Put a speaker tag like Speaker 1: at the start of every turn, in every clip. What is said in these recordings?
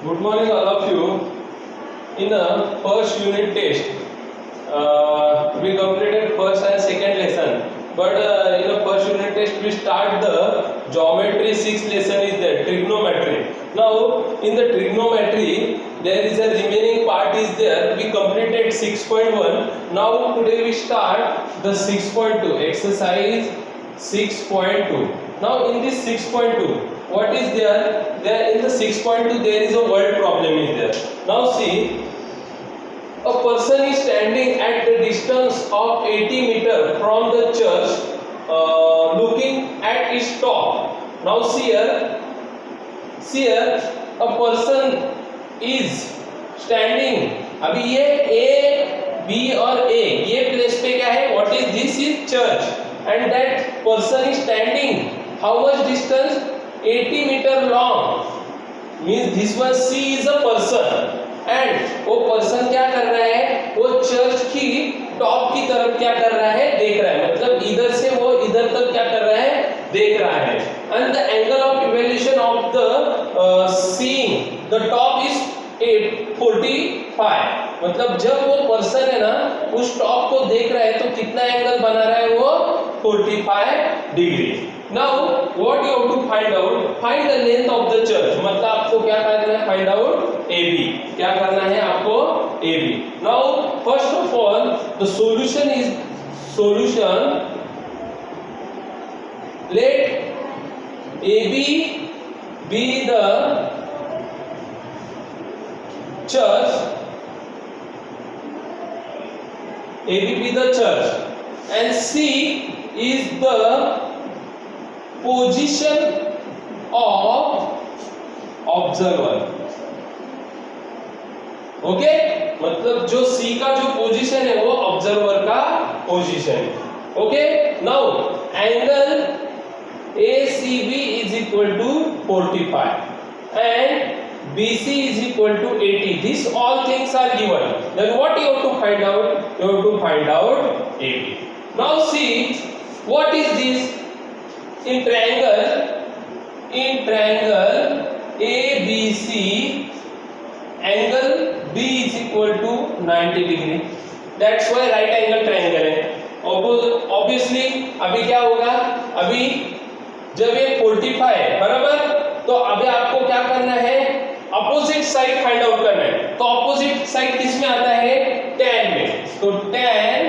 Speaker 1: Good morning, all of you. In the first unit test, we completed first and second lesson. But in the first unit test, we start the geometry 6 lesson is there, trigonometry. Now, in the trigonometry, there is a remaining part is there. We completed 6.1. Now, today we start the 6.2, exercise 6.2. Now, in this 6.2, what is there? There in the 6.2 there is a word problem is there. Now see, a person is standing at the distance of 80 meter from the church, looking at its top. Now see here, a person is standing. अभी ये A, B और A ये place पे क्या है? What is this? Is church, and that person is standing. How much distance? 80 meter long. Means this one C is a person, and वो person क्या कर रहा है? वो चर्च की टॉप की तरफ क्या कर रहा है? देख रहा है. मतलब इधर से वो इधर तक क्या कर रहा है? देख रहा है. And the angle of elevation of the seeing the top is 45. मतलब जब वो पर्सन है ना उस टॉप को देख रहा है तो कितना एंगल बना रहा है वो? 45 degree. Now what you have to find out? Find the length of the church. मतलब आपको क्या करना है? Find out AB. क्या करना है आपको? AB. Now first of all the solution is let AB be the church. AB be the church and C is the position of observer. Okay, मतलब जो C का जो पोजीशन है वो ऑब्जर्वर का पोजीशन है. Okay, now angle ACB is equal to 45 and BC is equal to 80. These all things are given. Then what you have to find out? You have to find out AB. Now see, what is this? In triangle ABC, angle B is equal to 90 degree. That's why right angle triangle है. Obviously अभी क्या होगा? अभी जब ये 45 है बराबर, तो अभी आपको क्या करना है? अपोजिट साइड फाइंड आउट करना है. तो अपोजिट साइड किस में आता है? tan में. तो tan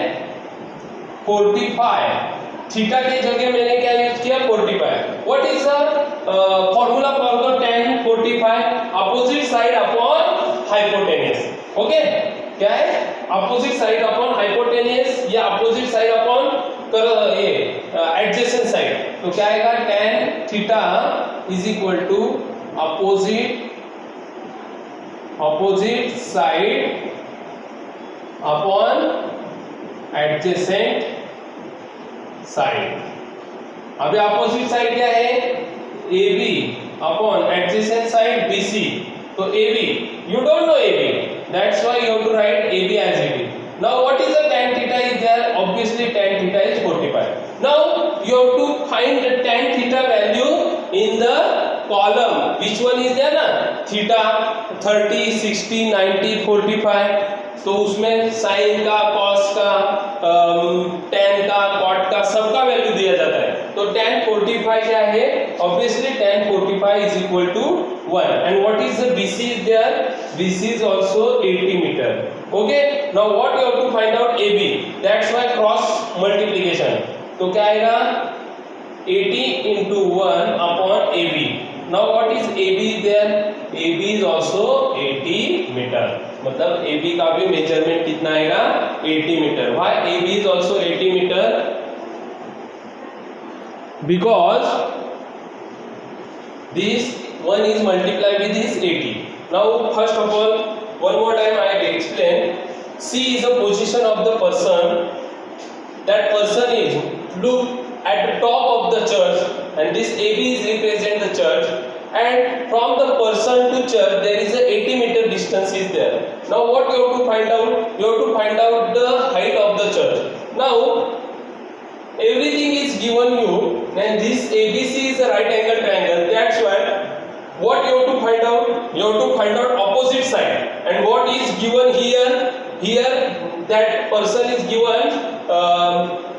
Speaker 1: 45, थीटा की जगह मैंने क्या यूज किया? 45. What is the formula for the tan 45? Opposite side upon hypotenuse. Okay, क्या है? अपोजिट साइड अपॉन हाइपोटेन्यूज या अपोजिट साइड अपॉन ये एडजेसेंट साइड. तो क्या आएगा? tan theta is equal to opposite side upon adjacent side. अभी अपोजिट साइड क्या है? AB upon adjacent side BC. तो AB, you don't know AB, that's why you have to write AB as it is. Now what is the tan theta is there? Obviously tan theta is 45. Now you have to find the tan theta value in the column. Which one is there ना? Theta 30, 60, 90, 45. तो उसमें sign का, cos का, tan का, cot का सबका value दिया जाता है. तो tan 45 क्या है? Obviously tan 45 is equal to 1. And what is the BC is there? BC is also 80 meter. Okay. Now what you have to find out? AB. That's why cross multiplication. तो क्या आएगा? 80 into 1 upon AB. Now what is AB there? AB is also 80 meter. मतलब AB का भी measurement कितना आएगा? 80 metre. Why AB is also 80 meter? Because this one is multiplied with this 80. Now first of all, one more time I will explain. C is the position of the person. That person is look at the top of the church, and this AB is represent the church. And from the person to church there is a 80 meter distance is there. Now what you have to find out? You have to find out the height of the church. Now everything is given you, and this ABC is a right angle triangle. That's why what you have to find out? You have to find out opposite side. And what is given here? Here that person is given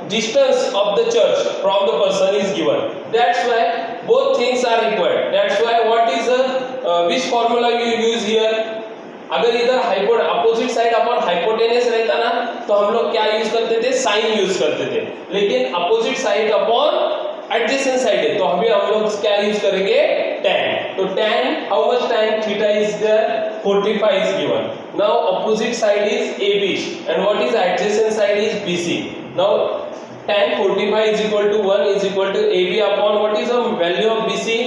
Speaker 1: distance of the church from the person is given. That's why both things are required. That's why what is which formula you use here? अगर इधर opposite side अपन hypotenuse रहता ना तो हम लोग क्या use करते थे, साइन यूज करते थे, लेकिन opposite side upon adjacent side है तो अभी हम लोग क्या यूज करेंगे, tan. तो tan, how much tan theta is there? 45 is given. Now opposite side is AB and what is adjacent side is BC. Now tan 45 is equal to 1 is equal to AB upon what is the value of BC?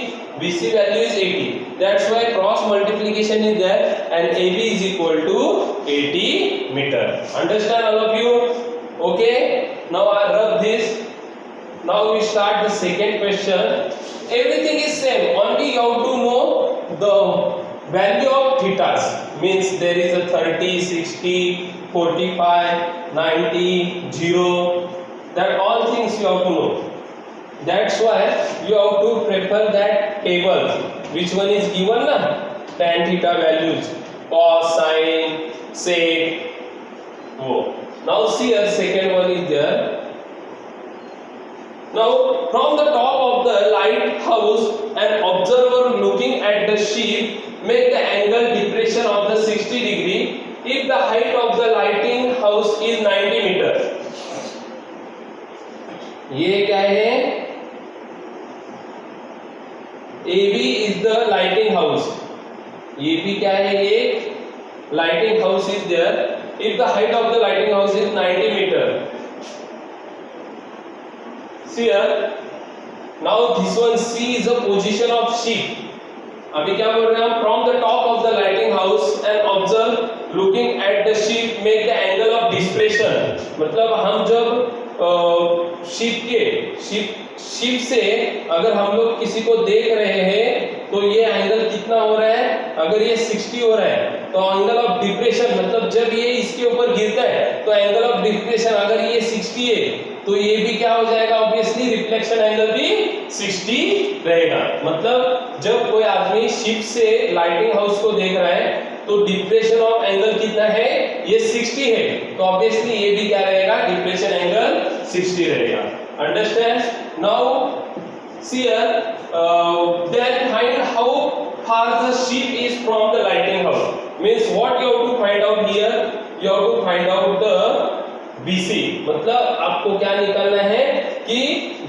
Speaker 1: BC value is 80. That's why cross multiplication is there and AB is equal to 80 meter. Understand all of you? Okay. Now I rub this. Now we start the second question. Everything is same. Only you have to know the value of thetas. Means there is a 30, 60, 45, 90, 0. That all things you have to know. That's why you have to prefer that table. Which one is given na? Tan theta values, cos, sin, sec. Oh. Now see here, second one is there. Now from the top of the lighthouse, an observer looking at the ship make the angle depression of the 60 degree if the height of the lighting house is 90 meter. ये क्या है? AB is the lighting house. AB क्या है? ये lighting house is there. If the height of the lighting house is 90 meter. See here. Now this one C is the position of ship. अभी क्या बोल रहे हैं हम? From the top of the lighting house and observe looking at the ship make the angle of dispersion. मतलब हम जब ship से अगर हम लोग किसी को देख रहे हैं तो ये एंगल कितना हो रहा है? अगर ये 60 हो रहा है तो एंगल ऑफ डिप्रेशन मतलब जब ये इसके ऊपर गिरता है तो एंगल ऑफ डिप्रेशन अगर ये 60 है तो ये भी क्या हो जाएगा? ऑब्वियसली रिफ्लेक्शन एंगल भी 60 रहेगा. मतलब जब कोई आदमी शिप से लाइटिंग हाउस को देख रहा है तो डिप्रेशन ऑफ एंगल कितना है? ये 60 है तो ऑब्वियसली ये भी क्या रहेगा? डिप्रेशन एंगल 60 रहेगा. Understand? Now see here, then find how far the ship is from the lighting house. Means what you have to find out here? You have to find out the BC. मतलब आपको क्या निकालना है कि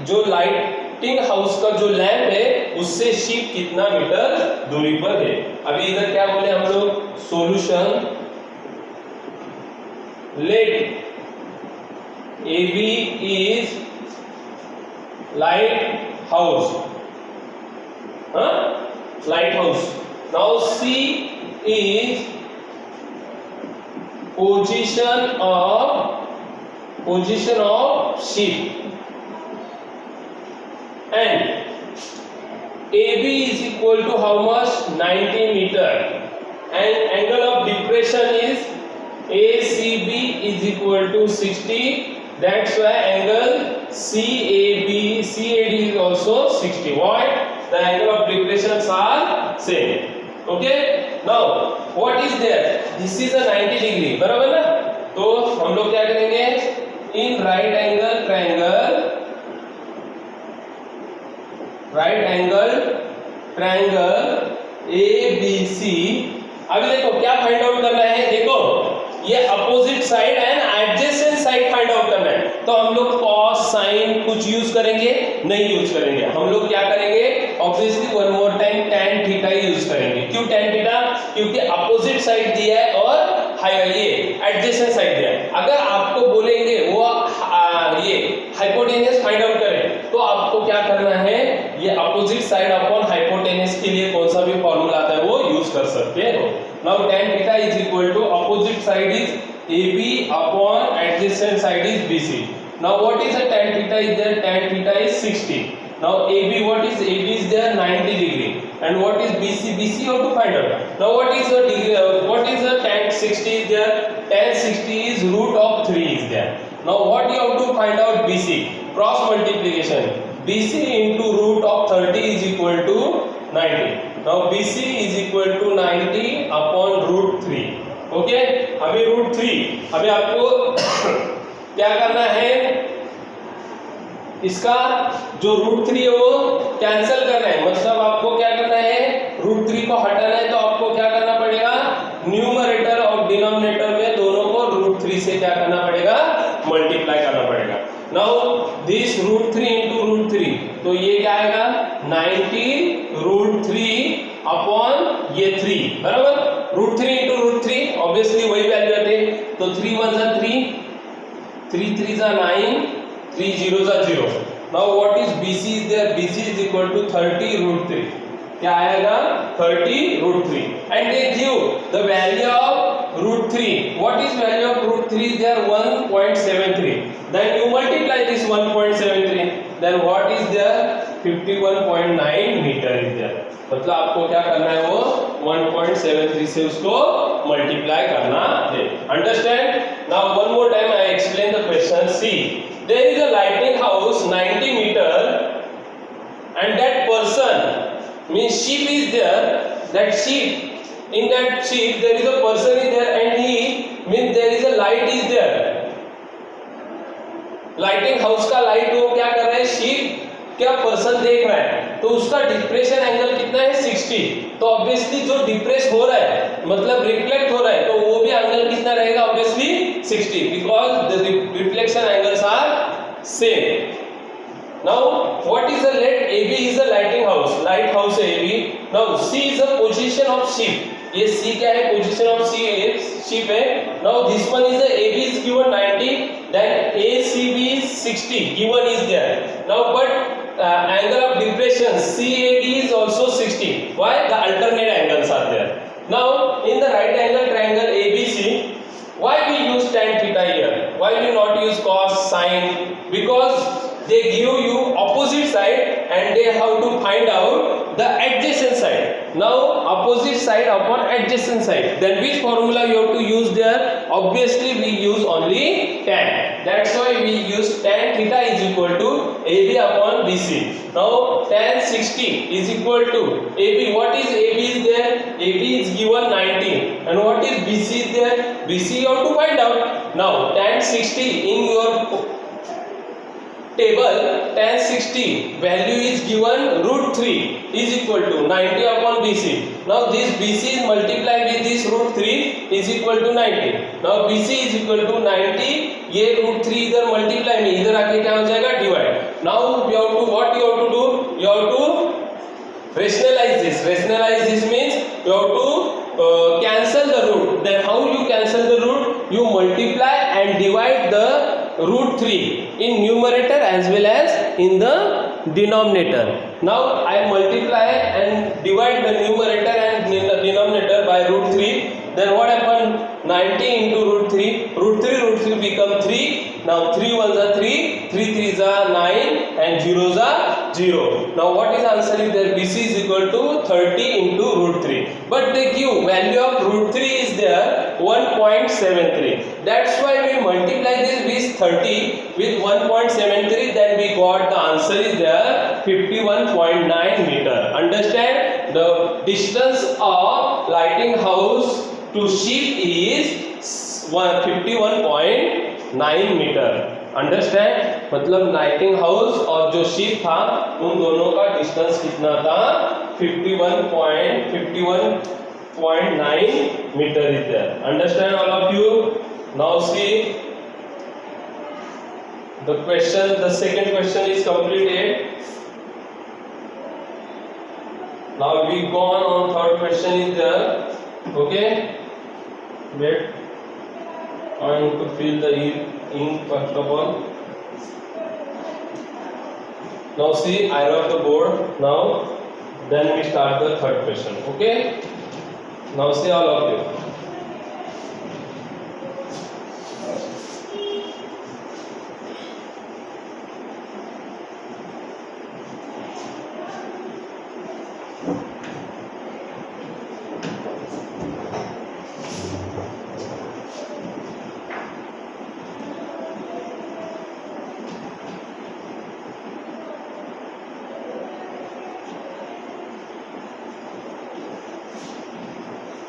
Speaker 1: जो lighting house का जो lamp है उससे शिप कितना मीटर दूरी पर है. अभी इधर क्या बोले हम लोग? Solution let AB is lighthouse. Lighthouse. Now C is position of ship and AB is equal to how much? 90 meter and angle of depression is ACB is equal to 60. That's why angle CAD is also 60. Why? The angle of depressions are same. Okay. Now what is there? This is a 90 degree. बराबर ना? तो हम लोग क्या करेंगे? In right angle triangle ABC. अभी देखो क्या फाइंड आउट करना है? देखो ये opposite side and adjacent side find out करना है तो हम लोग cos sin कुछ यूज करेंगे? नहीं यूज करेंगे. हम लोग क्या करेंगे? Obviously one more time tan theta use करेंगे. क्यों tan थीटा? क्योंकि अपोजिट साइड दिया है और ये एडजेसेंट साइड दिया है. अगर आपको बोलेंगे वो ये हाइपोटेनस फाइंड आउट करें तो आपको क्या करना है? ये अपोजिट साइड अपॉन हाइपोटेनस के लिए कौन सा भी फॉर्मूला आता है वो यूज कर सकते हो. Now tan theta is equal to opposite side is AB upon adjacent side is BC. Now what is the tan theta is there? Tan theta is 60. Now AB, what is AB is there? 90 degree. And what is BC? BC you have to find out. Now what is the degree? What is the tan 60 is there? Tan 60 is root of 3 is there. Now what you have to find out? BC. Cross multiplication. BC into root of 30 is equal to 90. Now BC is equal to 90 upon root 3. Okay, अभी root 3, अभी आपको क्या करना है, इसका जो root 3 है वो कैंसिल करना है, मतलब आपको क्या करना है, रूट 3 को हटाना है, तो आपको क्या करना पड़ेगा, न्यूमरेटर और डिनोमिनेटर में दोनों को रूट 3 से क्या करना पड़ेगा, मल्टीप्लाई करना पड़ेगा। Now this root 3 into root 3, तो ये क्या आएगा 90 रूट 3 अपॉन ये 3, बराबर, रूट 3 इंटू रूट 3 ऑब्वियसली वही वैल्यू आते, तो 3 1 जा 3, 3 3 जा 9, 3 0 जा 0। Now what is BC is there, BC is equal to 30 root 3, क्या आएगा 30 root 3, and they give the value of root 3, what is value of root 3 there 1.73, then you multiply this 1.73, then what is there 51.9 metre is there, मतलब आपको क्या करना है, वो 1.73 से उसको मल्टीप्लाई करना है। Understand? Now one more time I explain the question. See, there is a lighting house 90 metre and that person means sheep is there, that sheep, in that sheep there is a person is there and he means there is a light is there, lighting house का light वो क्या कर रहा है, sheep क्या person देख रहा है, तो उसका डिप्रेशन एंगल कितना है 60, तो ऑब्वियसली जो डिप्रेस हो रहा है मतलब रिफ्लेक्ट हो रहा है, तो वो भी एंगल कितना रहेगा, obviously 60, because the reflection angles are same. Now what is the let AB is the lighting house, light house है AB। Now C is the position of sheep, ये C क्या है, position of sheep है। Now this one is the AB is given 90, then ACB is 60 given is there। Now but angle of depression CAD is also 60, why, the alternate angles are there। Now in the right angle triangle ABC, why we use tan theta here, why we not use cos sin, because they give you opposite side and they have to find out the adjacent side। Now opposite side upon adjacent side, then which formula you have to use there, obviously we use only tan, that's why we use tan theta is equal to AB upon BC। Now tan 60 is equal to AB, what is AB is there, AB is given 90, and what is BC is there, BC you have to find out। Now tan 60 in your table, tan 60 value is given root 3 is equal to 90 upon BC। Now this BC is multiplied with this root 3 is equal to 90। Now BC is equal to 90, ये root 3 इधर multiply में इधर आके क्या हो जाएगा, divide। Now you have to, what you have to do, you have to rationalize this, rationalize this means you have to cancel the root, then how you cancel the root, you multiply and divide the root 3 in numerator as well as in the denominator। Now I multiply and divide the numerator and denominator by root 3, then what happened, 90 into root 3, root 3 become 3, now 3 1s are 3, 3 3s are 9 and 0s are 0। Now what is answer is there, BC is equal to 30 into root 3, but they give value of root 3 is there 1.73, that's why we multiply this with 30 with 1.73, then we got the answer is there 51.9 meter। Understand, the distance of lighting house to sheep is 51.9 metre. Understand, मतलब lighting house और जो ship था उन दोनों का distance कितना था, 51.9 metre is there. Understand all of you? Now see the question, the second question is completed। Now we gone on third question is there, okay, wait, I need to fill the ink first of all। Now see, I wrote the board now, then we start the third question, okay। Now see all of you,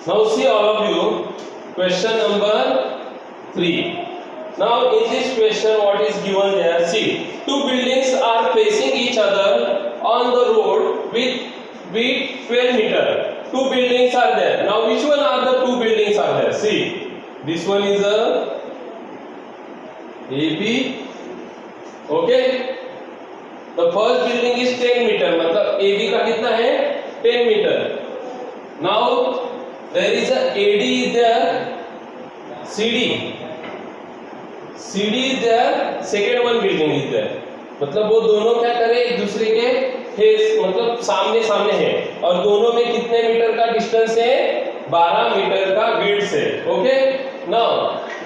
Speaker 1: Now see all of you, question number 3. Now in this question what is given there? See, two buildings are facing each other on the road with width 12 meter. Two buildings are there. Now which one are the two buildings are there? See, this one is a AB. Okay, the first building is 10 meter, मतलब AB का कितना है 10 meter. Now there is a AD is there, CD is there, second one building is there. मतलब वो दोनों क्या करे, एक दूसरे के फेस मतलब सामने सामने है और दोनों में कितने मीटर का डिस्टेंस है, 12 मीटर का विड्थ है. Okay, now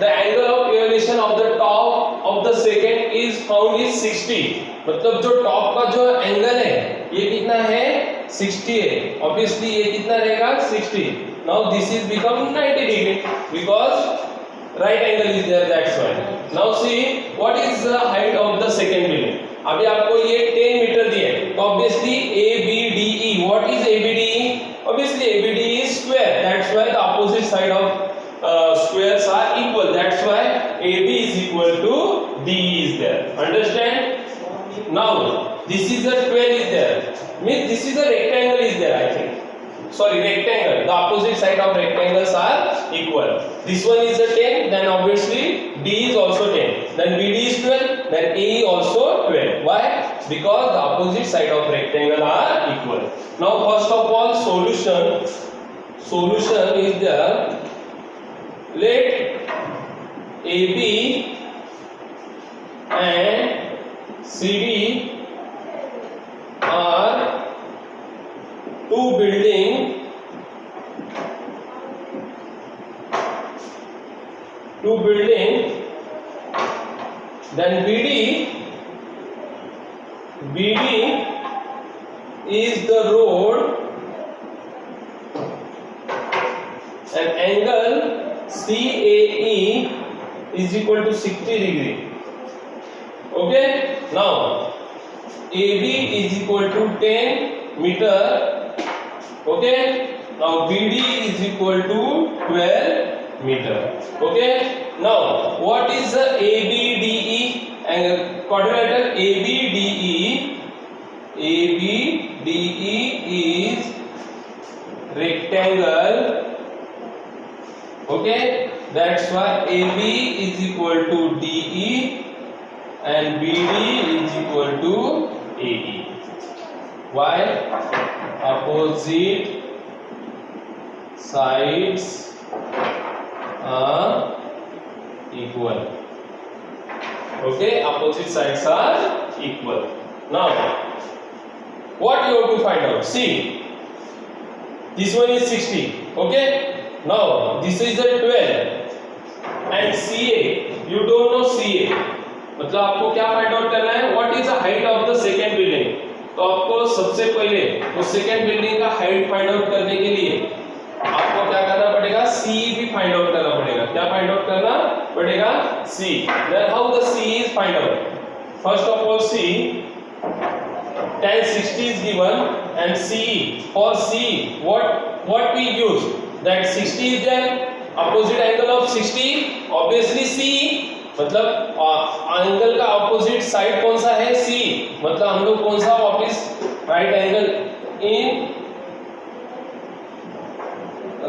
Speaker 1: the angle of elevation of the top of the second is found is 60. मतलब जो टॉप का जो एंगल है ये कितना है 60 है. ऑब्वियसली ये कितना रहेगा 60. Now this is become 90 degree because right angle is there, that's why. Now see what is the height of the second building. अभी आपको ये 10 मीटर दिए तो obviously ABDE, what is ABDE? Obviously ABDE is square, that's why the opposite side of squares are equal, that's why AB is equal to DE is there. Understand? Now this is a 12 is there, means this is a rectangle is there, I think. Sorry, rectangle. The opposite side of rectangles are equal. This one is a 10, then obviously D is also 10. Then BD is 12, then AE also 12. Why? Because the opposite side of rectangle are equal. Now first of all solution. Solution is there. Let AB and CD are two building then BD is the road and angle CAE is equal to 60 degree. Okay, now AB is equal to 10 meter. Okay, now BD is equal to 12 meter. Okay, now what is the ABDE and quadrilateral ABDE? ABDE is rectangle. Okay, that's why AB is equal to DE and BD is equal to AE. Why? Opposite sides are equal. Okay, opposite sides are equal. Now what you have to find out? See, this one is 60. Okay, now this is a 12 and CA, you don't know CA. मतलब आपको क्या find out करना है? What is the height of the second building? तो आपको सबसे पहले तो सेकेंड बिल्डिंग का हाइट फाइंड आउट करने के लिए आपको क्या करना पड़ेगा, सी भी फाइंड आउट करना पड़ेगा. क्या फाइंड आउट करना पड़ेगा? See. Then how the C is find out? First of all see tan 60 is given and CE. For C what we use, that 60 is there, opposite angle of 60 obviously CE. मतलब angle का opposite side कौन सा है? सी. मतलब हम लोग कौन सा वापिस right angle in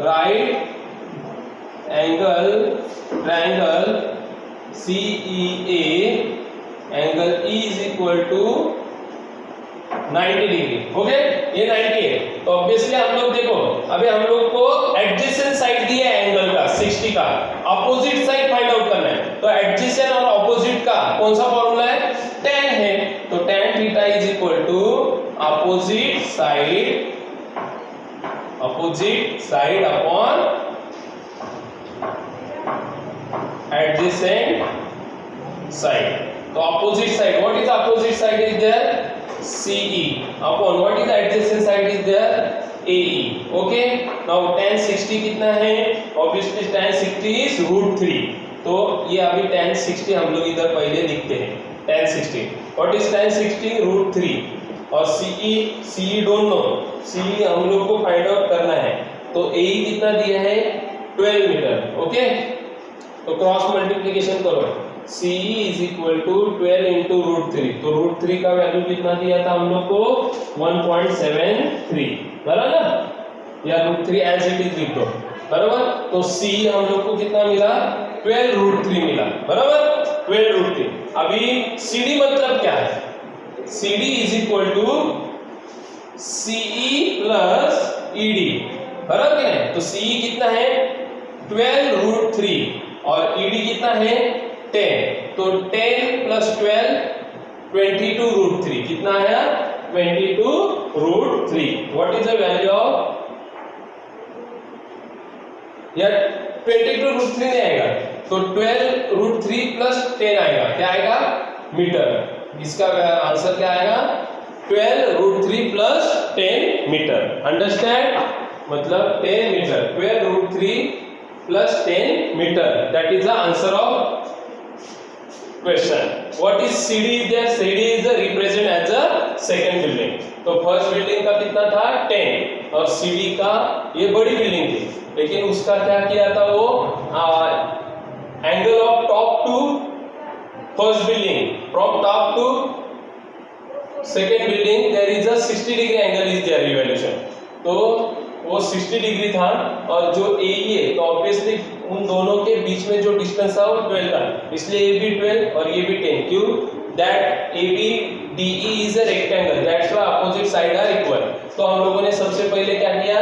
Speaker 1: right angle triangle CEA angle E is equal to 90 degree. Okay, ये 90 है तो ऑब्वियसली हम लोग देखो अभी हम लोग को एडजेसेंट साइड दिया है एंगल का 60 का, अपोजिट साइड फाइंड आउट करना है. तो एडजेसेंट और अपोजिट का कौन सा फॉर्मूला है? tan है. तो tan theta is equal to opposite side upon adjacent side. तो opposite side, what is opposite side is there? CE upon what is the adjacent side is there? AE. Okay, now tan 60 कितना है? Obviously tan 60 is √3. तो ये अभी tan 60 हम लोग इधर पहले लिखते हैं. tan 60 what is tan 60? √3. और CE don't know. CE हम लोग को फाइंड आउट करना है. तो AE कितना दिया है 12 मीटर। ओके, तो क्रॉस मल्टीप्लिकेशन करो, CE is equal to 12 into √3, तो √3 का वैल्यू कितना दिया था हम लोग को 1.73, बराबर ना, या √3 एज इट इज लिख दो, बराबर। तो CE हम लोग को कितना मिला 12 √3 मिला, बराबर 12 √3। अभी CD मतलब क्या है, CD is equal to CE plus ED, बराबर कि नहीं। तो CE कितना है 12 √3 और ED कितना है 10, तो 10 प्लस 12 22 √3, कितना आया 22 √3। What is the value of, या 22 √3 नहीं आएगा, तो 12 √3 प्लस 10 आएगा, क्या आएगा मीटर। इसका आंसर क्या आएगा 12 √3 प्लस 10 मीटर। अंडरस्टैंड, मतलब 10 metre, 12 √3 plus 10 meter, that is the answer of question. What is CD there? CD is the represent as a second building. तो फर्स्ट बिल्डिंग का कितना था 10 और CD का ये बड़ी बिल्डिंग थी, लेकिन उसका क्या किया था वो angle of top to first building, from top to second building there is a 60 degree angle is there revolution, तो वो 60 डिग्री था। और जो AE है तो ऑब्वियसली उन दोनों के बीच में जो डिस्टेंस था वो 12 था, इसलिए ये भी 12 और ये भी 10। क्यों, that ABDE is a rectangle, that's why opposite side are equal. तो हम लोगों ने सबसे पहले क्या किया,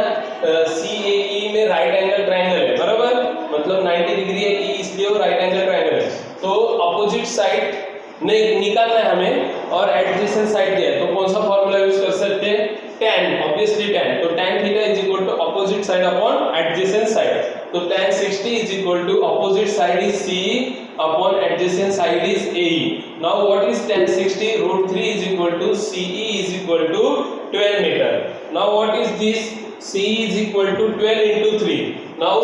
Speaker 1: CAE में राइट एंगल ट्रायंगल है, बराबर, मतलब 90 डिग्री है E, इसलिए वो राइट एंगल ट्रायंगल है। तो अपोजिट साइड निकालना है हमें और एडजेसेंट साइड दिया है, तो कौन सा फॉर्मूला यूज कर सकते हैं, tan, ऑब्वियसली tan, तो tan theta is equal to opposite side upon adjacent side, तो tan 60 is equal to opposite side is CE upon adjacent side is AE। Now what is tan 60, √3 is equal to CE is equal to 12 metre. Now what is this, CE is equal to 12 into 3. Now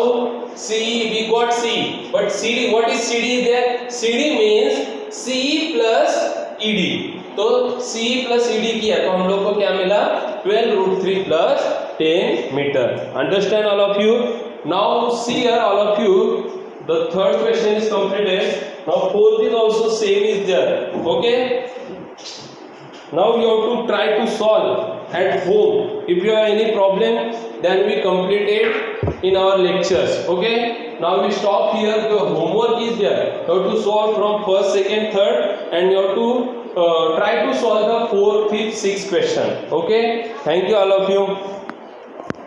Speaker 1: CE, we got CE, but CD, what is CD there? CD means CE plus ED. तो CE plus ED किया तो हम लोग को क्या मिला 12 √3 plus 10 meter. Understand all of you? Now see here all of you. The third question is completed. Now fourth is also same is there. Okay. Now you have to try to solve at home. If you have any problem, then we complete it in our lectures. Okay. Now we stop here. The homework is there. You have to solve from first, second, third, and you have to try to solve the 4th, 5th, 6th question. Okay. Thank you all of you.